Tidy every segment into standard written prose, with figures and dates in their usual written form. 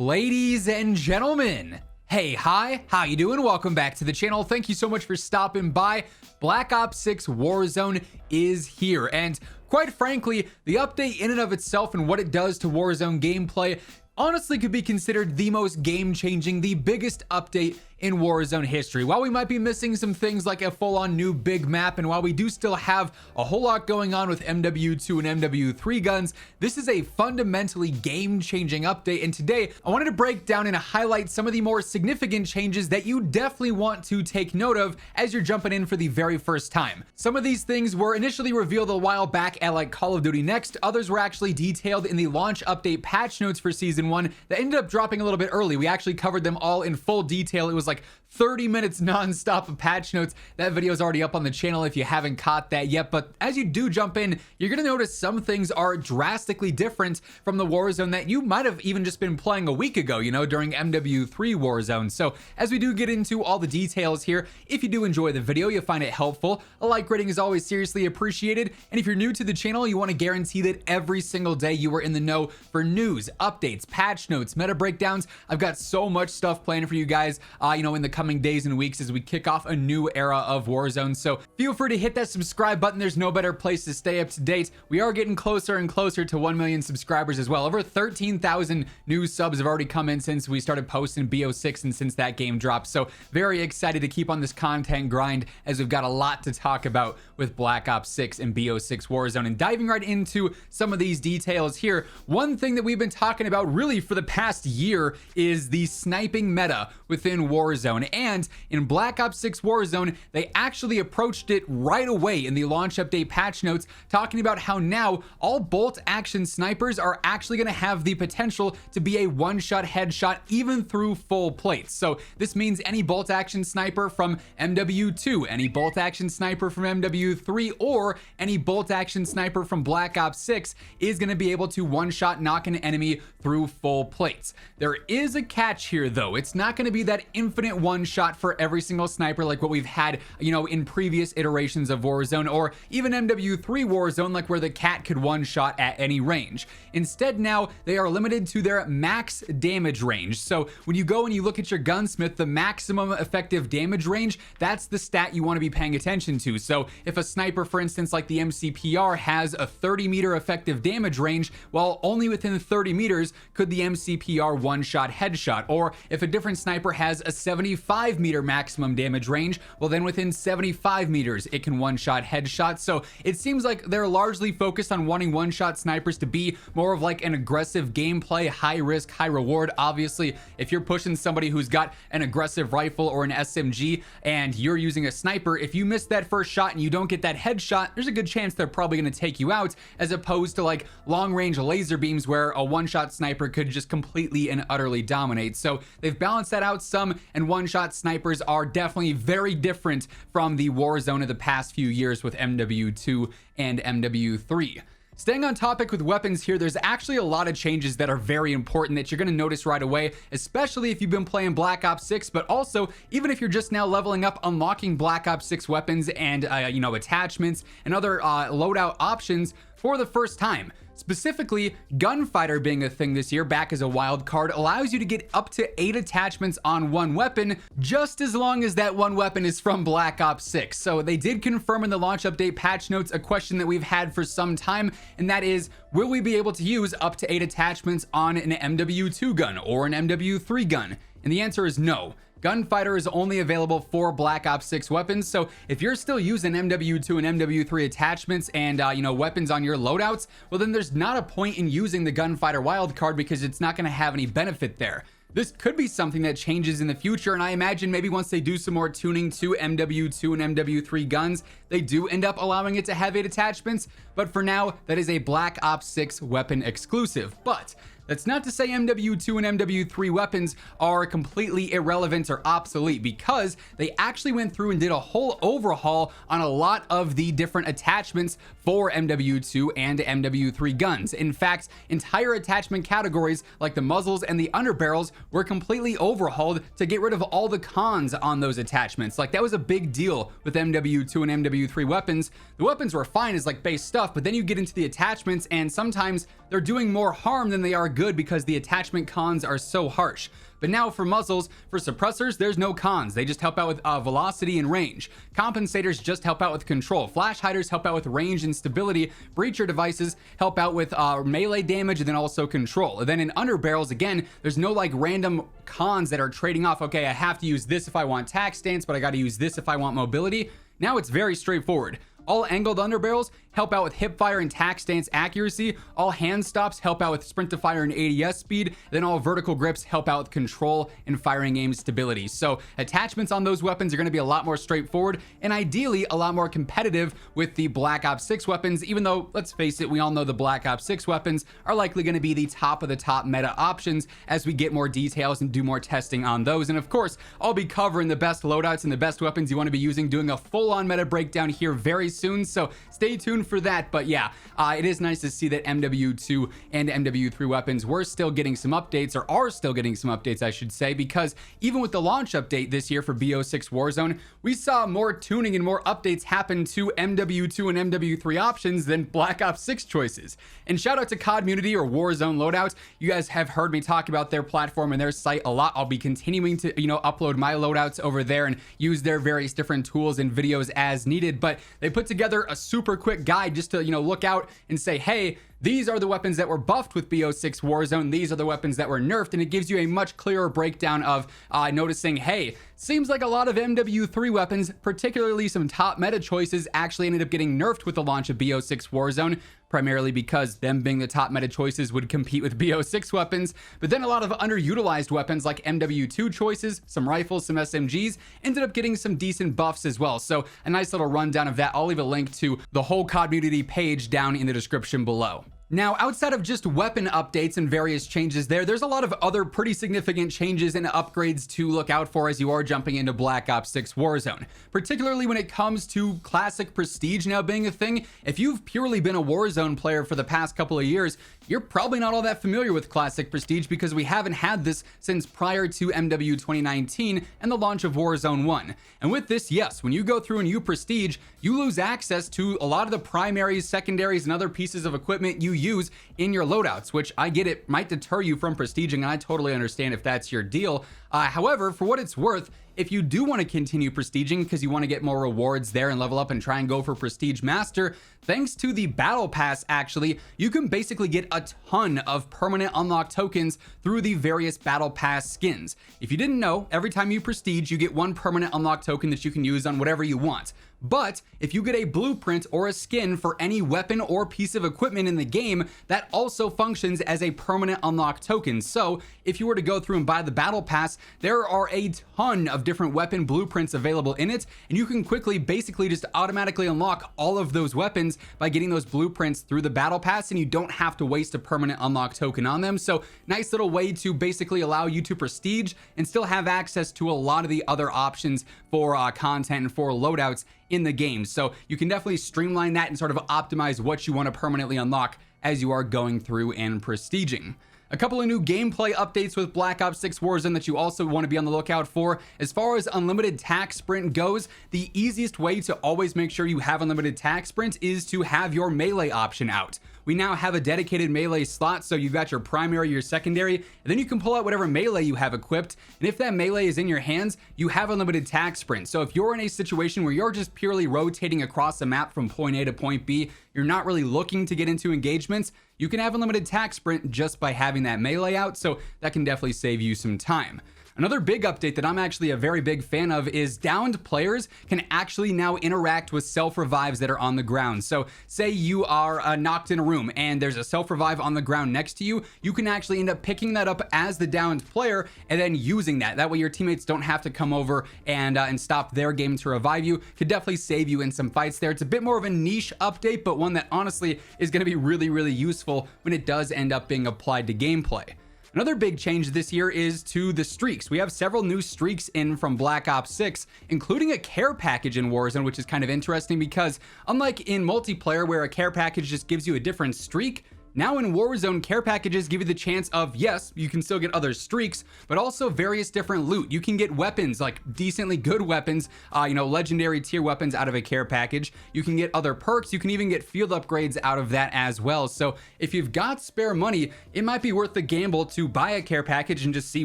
Ladies and gentlemen, hey, hi, how you doing? Welcome back to the channel. Thank you so much for stopping by. Black Ops 6 Warzone is here, and quite frankly, the update in and of itself and what it does to Warzone gameplay honestly could be considered the most game-changing, the biggest update in Warzone history. While we might be missing some things like a full-on new big map, and while we do still have a whole lot going on with MW2 and MW3 guns, this is a fundamentally game-changing update, and today I wanted to break down and highlight some of the more significant changes that you definitely want to take note of as you're jumping in for the very first time. Some of these things were initially revealed a while back at like Call of Duty Next, others were actually detailed in the launch update patch notes for Season 1 that ended up dropping a little bit early. We actually covered them all in full detail. It was like 30 minutes non-stop of patch notes. That video is already up on the channel if you haven't caught that yet, but as you do jump in, you're gonna notice some things are drastically different from the Warzone that you might have even just been playing a week ago, you know, during MW3 Warzone. So as we do get into all the details here, if you do enjoy the video, you find it helpful, a like rating is always seriously appreciated, and if you're new to the channel, you want to guarantee that every single day you are in the know for news, updates, patch notes, meta breakdowns. I've got so much stuff planned for you guys, you know, in the coming days and weeks as we kick off a new era of Warzone. So feel free to hit that subscribe button. There's no better place to stay up to date. We are getting closer and closer to 1 million subscribers as well. Over 13,000 new subs have already come in since we started posting BO6 and since that game dropped. So very excited to keep on this content grind as we've got a lot to talk about with Black Ops 6 and BO6 Warzone. And diving right into some of these details here, one thing that we've been talking about really for the past year is the sniping meta within Warzone. And in Black Ops 6 Warzone, they actually approached it right away in the launch update patch notes, talking about how now all bolt action snipers are actually going to have the potential to be a one-shot headshot even through full plates. So this means any bolt action sniper from MW2, any bolt action sniper from MW3, or any bolt action sniper from Black Ops 6 is going to be able to one-shot knock an enemy through full plates. There is a catch here though. It's not going to be that infinite one-shot for every single sniper like what we've had, you know, in previous iterations of Warzone, or even MW3 Warzone, like where the cat could one-shot at any range. Instead, now they are limited to their max damage range. So when you go and you look at your gunsmith, the maximum effective damage range, that's the stat you want to be paying attention to. So if a sniper, for instance, like the MCPR has a 30-meter effective damage range, well, only within 30 meters could the MCPR one-shot headshot. Or if a different sniper has a 75-meter maximum damage range, well, then within 75 meters, it can one-shot headshot. So it seems like they're largely focused on wanting one-shot snipers to be more of like an aggressive gameplay, high risk, high reward. Obviously, if you're pushing somebody who's got an aggressive rifle or an SMG and you're using a sniper, if you miss that first shot and you don't get that headshot, there's a good chance they're probably going to take you out, as opposed to like long-range laser beams where a one-shot sniper could just completely and utterly dominate. So they've balanced that out some, and one-shot snipers are definitely very different from the Warzone of the past few years with MW2 and MW3. Staying on topic with weapons here, there's actually a lot of changes that are very important that you're going to notice right away, especially if you've been playing Black Ops 6, but also even if you're just now leveling up, unlocking Black Ops 6 weapons and, you know, attachments and other loadout options for the first time. Specifically, Gunfighter being a thing this year, back as a wild card, allows you to get up to 8 attachments on one weapon, just as long as that one weapon is from Black Ops 6. So they did confirm in the launch update patch notes a question that we've had for some time, and that is, will we be able to use up to 8 attachments on an MW2 gun or an MW3 gun? And the answer is no. Gunfighter is only available for Black Ops 6 weapons, so if you're still using MW2 and MW3 attachments and, you know, weapons on your loadouts, well, then there's not a point in using the Gunfighter wildcard because it's not going to have any benefit there. This could be something that changes in the future, and I imagine maybe once they do some more tuning to MW2 and MW3 guns, they do end up allowing it to have 8 attachments, but for now, that is a Black Ops 6 weapon exclusive. But that's not to say MW2 and MW3 weapons are completely irrelevant or obsolete, because they actually went through and did a whole overhaul on a lot of the different attachments for MW2 and MW3 guns. In fact, entire attachment categories like the muzzles and the underbarrels were completely overhauled to get rid of all the cons on those attachments. Like, that was a big deal with MW2 and MW3 weapons. The weapons were fine as like base stuff, but then you get into the attachments and sometimes they're doing more harm than they are good because the attachment cons are so harsh. But now for muzzles, for suppressors, there's no cons. They just help out with velocity and range. Compensators just help out with control. Flash hiders help out with range and stability. Breacher devices help out with melee damage and then also control. And then in underbarrels, again, there's no like random cons that are trading off. Okay, I have to use this if I want tack stance, but I got to use this if I want mobility. Now it's very straightforward. All angled underbarrels help out with hip fire and tack stance accuracy. All hand stops help out with sprint to fire and ADS speed. Then all vertical grips help out with control and firing aim stability. So attachments on those weapons are going to be a lot more straightforward and ideally a lot more competitive with the Black Ops 6 weapons, even though, let's face it, we all know the Black Ops 6 weapons are likely going to be the top of the top meta options as we get more details and do more testing on those. And of course, I'll be covering the best loadouts and the best weapons you want to be using, doing a full-on meta breakdown here very soon, so stay tuned for that. But yeah, it is nice to see that MW2 and MW3 weapons were still getting some updates, or are still getting some updates, I should say, because even with the launch update this year for BO6 Warzone, we saw more tuning and more updates happen to MW2 and MW3 options than Black Ops 6 choices. And shout out to Community or Warzone Loadouts. You guys have heard me talk about their platform and their site a lot. I'll be continuing to, upload my loadouts over there and use their various different tools and videos as needed. But they put together a super quick guide just to, look out and say, hey, these are the weapons that were buffed with BO6 Warzone. These are the weapons that were nerfed. And it gives you a much clearer breakdown of noticing, hey, seems like a lot of MW3 weapons, particularly some top meta choices, actually ended up getting nerfed with the launch of BO6 Warzone, primarily because them being the top meta choices would compete with BO6 weapons. But then a lot of underutilized weapons like MW2 choices, some rifles, some SMGs, ended up getting some decent buffs as well. So a nice little rundown of that. I'll leave a link to the whole community page down in the description below. Now, outside of just weapon updates and various changes there's a lot of other pretty significant changes and upgrades to look out for as you are jumping into Black Ops 6 Warzone, particularly when it comes to classic prestige now being a thing. If you've purely been a Warzone player for the past couple of years, you're probably not all that familiar with classic prestige because we haven't had this since prior to MW 2019 and the launch of Warzone 1. And with this, yes, when you go through and you prestige, you lose access to a lot of the primaries, secondaries, and other pieces of equipment you use in your loadouts, which I get it might deter you from prestiging, and I totally understand if that's your deal. However, for what it's worth, if you do want to continue prestiging because you want to get more rewards there and level up and try and go for Prestige Master, thanks to the Battle Pass, actually, you can basically get a ton of permanent unlock tokens through the various Battle Pass skins. If you didn't know, every time you prestige, you get one permanent unlock token that you can use on whatever you want. But if you get a blueprint or a skin for any weapon or piece of equipment in the game, that also functions as a permanent unlock token. So if you were to go through and buy the Battle Pass, there are a ton of different weapon blueprints available in it, and you can quickly basically just automatically unlock all of those weapons by getting those blueprints through the Battle Pass, and you don't have to waste a permanent unlock token on them. So nice little way to basically allow you to prestige and still have access to a lot of the other options for content and for loadouts in the game. So you can definitely streamline that and sort of optimize what you want to permanently unlock as you are going through and prestiging. A couple of new gameplay updates with Black Ops 6 Warzone that you also want to be on the lookout for. As far as unlimited tack sprint goes, the easiest way to always make sure you have unlimited tack sprint is to have your melee option out. We now have a dedicated melee slot, so you've got your primary, your secondary, and then you can pull out whatever melee you have equipped. And if that melee is in your hands, you have unlimited tack sprint. So if you're in a situation where you're just purely rotating across the map from point A to point B, you're not really looking to get into engagements, you can have unlimited tack sprint just by having that melee out, so that can definitely save you some time. Another big update that I'm actually a very big fan of is downed players can actually now interact with self-revives that are on the ground. So say you are knocked in a room and there's a self-revive on the ground next to you, you can actually end up picking that up as the downed player and then using that. That way your teammates don't have to come over and stop their game to revive you. Could definitely save you in some fights there. It's a bit more of a niche update, but one that honestly is going to be really, really useful when it does end up being applied to gameplay. Another big change this year is to the streaks. We have several new streaks in from Black Ops 6, including a care package in Warzone, which is kind of interesting because unlike in multiplayer where a care package just gives you a different streak, Now in Warzone, care packages give you the chance of, yes, you can still get other streaks, but also various different loot. You can get weapons, like decently good weapons, legendary tier weapons out of a care package. You can get other perks. You can even get field upgrades out of that as well. So if you've got spare money, it might be worth the gamble to buy a care package and just see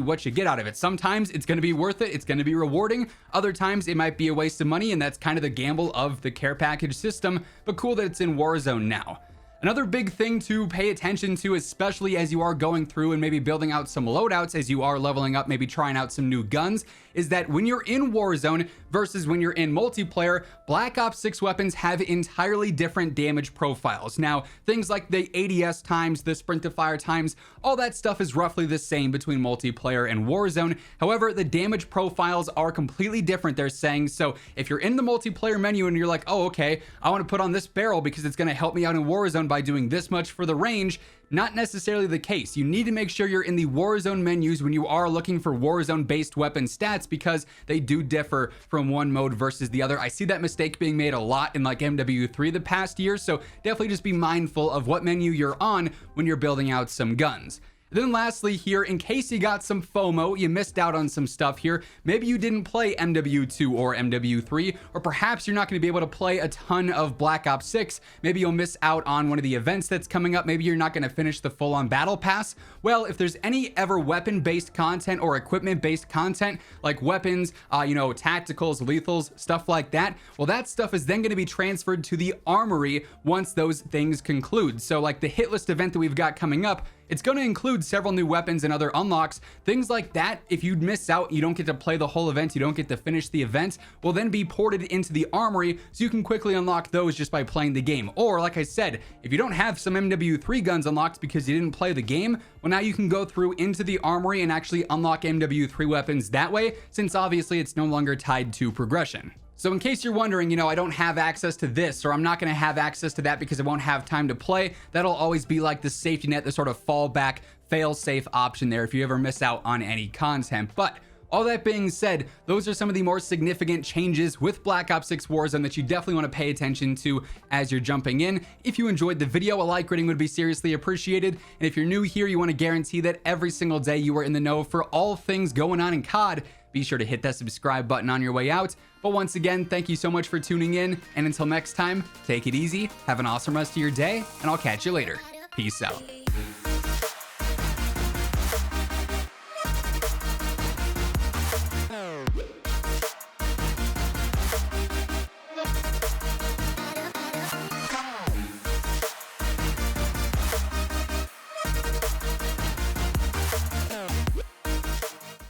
what you get out of it. Sometimes it's going to be worth it. It's going to be rewarding. Other times it might be a waste of money, and that's kind of the gamble of the care package system, but cool that it's in Warzone now. Another big thing to pay attention to, especially as you are going through and maybe building out some loadouts, as you are leveling up, maybe trying out some new guns, is that when you're in Warzone versus when you're in multiplayer, Black Ops 6 weapons have entirely different damage profiles. Now, things like the ADS times, the sprint to fire times, all that stuff is roughly the same between multiplayer and Warzone. However, the damage profiles are completely different, they're saying. So if you're in the multiplayer menu and you're like, oh, okay, I want to put on this barrel because it's going to help me out in Warzone by doing this much for the range, not necessarily the case. You need to make sure you're in the Warzone menus when you are looking for Warzone-based weapon stats, because they do differ from one mode versus the other. I see that mistake being made a lot in like MW3 the past year, so definitely just be mindful of what menu you're on when you're building out some guns. Then lastly here, in case you got some FOMO, you missed out on some stuff here, maybe you didn't play MW2 or MW3, or perhaps you're not going to be able to play a ton of Black Ops 6, maybe you'll miss out on one of the events that's coming up, maybe you're not going to finish the full-on battle pass. Well, if there's any ever weapon-based content or equipment-based content, like weapons, tacticals, lethals, stuff like that, well, that stuff is then going to be transferred to the Armory once those things conclude. So like the hit list event that we've got coming up, it's going to include several new weapons and other unlocks. Things like that, if you miss out, you don't get to play the whole event, you don't get to finish the event, will then be ported into the Armory, so you can quickly unlock those just by playing the game. Or, like I said, if you don't have some MW3 guns unlocked because you didn't play the game, well, now you can go through into the Armory and actually unlock MW3 weapons that way, since obviously it's no longer tied to progression. So in case you're wondering, I don't have access to this, or I'm not going to have access to that because I won't have time to play, that'll always be like the safety net, the sort of fallback, fail-safe option there if you ever miss out on any content. But all that being said, those are some of the more significant changes with Black Ops 6 Warzone that you definitely want to pay attention to as you're jumping in. If you enjoyed the video, a like rating would be seriously appreciated. And if you're new here, you want to guarantee that every single day you are in the know for all things going on in COD, be sure to hit that subscribe button on your way out. But once again, thank you so much for tuning in, and until next time, take it easy, have an awesome rest of your day, and I'll catch you later. Peace out.